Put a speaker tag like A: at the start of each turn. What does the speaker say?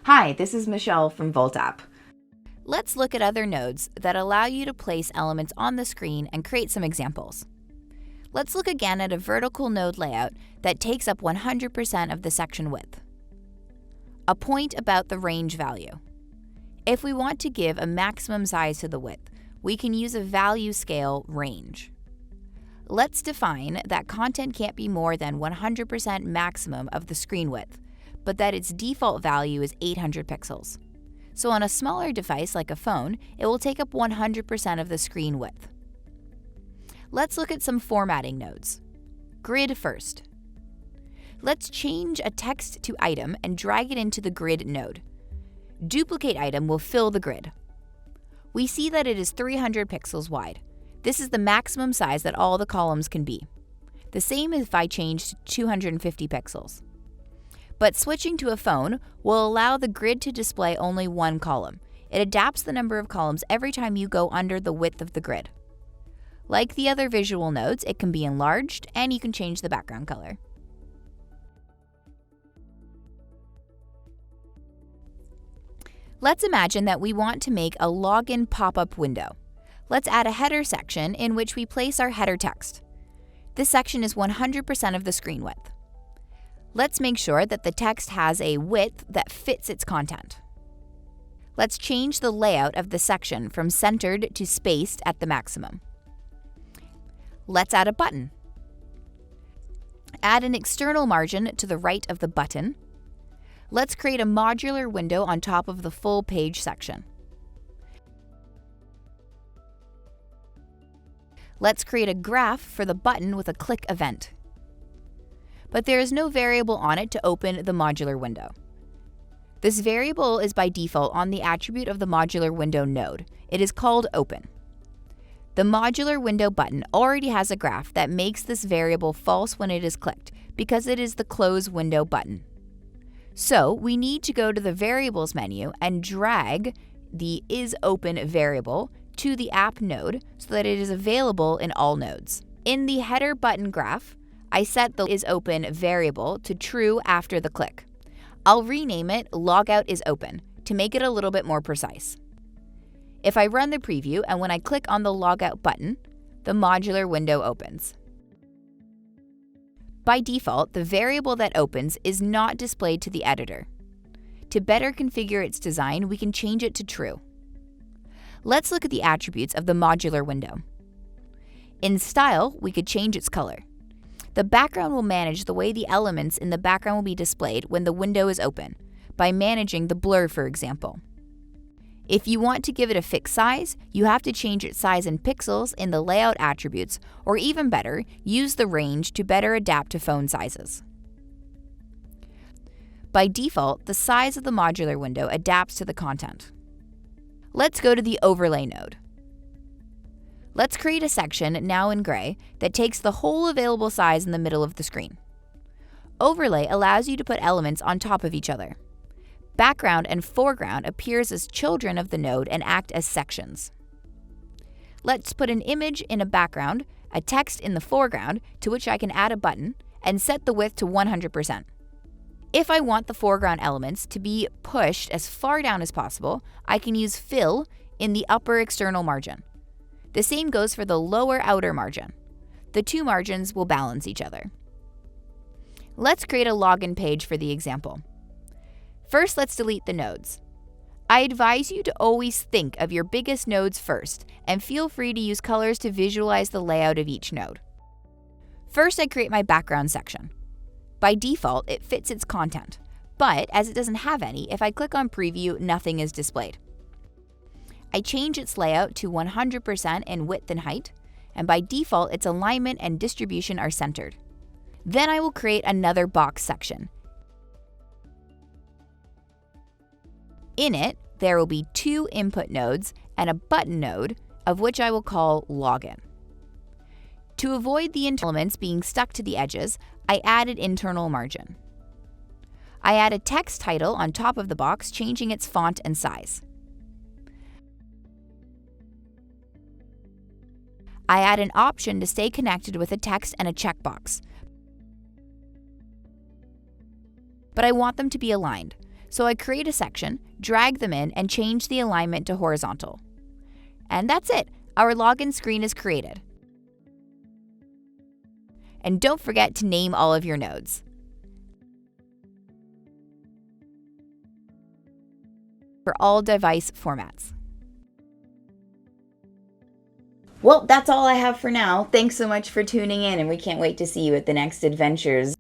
A: Hi, this is Michelle from Voltapp.
B: Let's look at other nodes that allow you to place elements on the screen and create some examples. Let's look again at a vertical node layout that takes up 100% of the section width. A point about the range value. If we want to give a maximum size to the width, we can use a value scale range. Let's define that content can't be more than 100% maximum of the screen width, but that its default value is 800 pixels. So on a smaller device like a phone, it will take up 100% of the screen width. Let's look at some formatting nodes. Grid first. Let's change a text to item and drag it into the grid node. Duplicate item will fill the grid. We see that it is 300 pixels wide. This is the maximum size that all the columns can be. The same if I change to 250 pixels. But switching to a phone will allow the grid to display only one column. It adapts the number of columns every time you go under the width of the grid. Like the other visual nodes, it can be enlarged and you can change the background color. Let's imagine that we want to make a login pop-up window. Let's add a header section in which we place our header text. This section is 100% of the screen width. Let's make sure that the text has a width that fits its content. Let's change the layout of the section from centered to spaced at the maximum. Let's add a button. Add an external margin to the right of the button. Let's create a modular window on top of the full page section. Let's create a graph for the button with a click event. But there is no variable on it to open the modular window. This variable is by default on the attribute of the modular window node. It is called open. The modular window button already has a graph that makes this variable false when it is clicked because it is the close window button. So we need to go to the variables menu and drag the isOpen variable to the app node so that it is available in all nodes. In the header button graph, I set the isOpen variable to true after the click. I'll rename it logout_isOpen to make it a little bit more precise. If I run the preview and when I click on the logout button, the modular window opens. By default, the variable that opens is not displayed to the editor. To better configure its design, we can change it to true. Let's look at the attributes of the modular window. In style, we could change its color. The background will manage the way the elements in the background will be displayed when the window is open, by managing the blur, for example. If you want to give it a fixed size, you have to change its size in pixels in the layout attributes, or even better, use the range to better adapt to phone sizes. By default, the size of the modular window adapts to the content. Let's go to the overlay node. Let's create a section, now in gray, that takes the whole available size in the middle of the screen. Overlay allows you to put elements on top of each other. Background and foreground appears as children of the node and act as sections. Let's put an image in a background, a text in the foreground, to which I can add a button, and set the width to 100%. If I want the foreground elements to be pushed as far down as possible, I can use fill in the upper external margin. The same goes for the lower outer margin. The two margins will balance each other. Let's create a login page for the example. First, let's delete the nodes. I advise you to always think of your biggest nodes first, and feel free to use colors to visualize the layout of each node. First, I create my background section. By default, it fits its content, but as it doesn't have any, if I click on preview, nothing is displayed. I change its layout to 100% in width and height, and by default, its alignment and distribution are centered. Then I will create another box section. In it, there will be two input nodes and a button node, of which I will call login. To avoid the elements being stuck to the edges, I added internal margin. I add a text title on top of the box, changing its font and size. I add an option to stay connected with a text and a checkbox. But I want them to be aligned, So I create a section, drag them in, and change the alignment to horizontal. And that's it. Our login screen is created. And don't forget to name all of your nodes. For all device formats.
A: Well, that's all I have for now. Thanks so much for tuning in, and we can't wait to see you at the next adventures.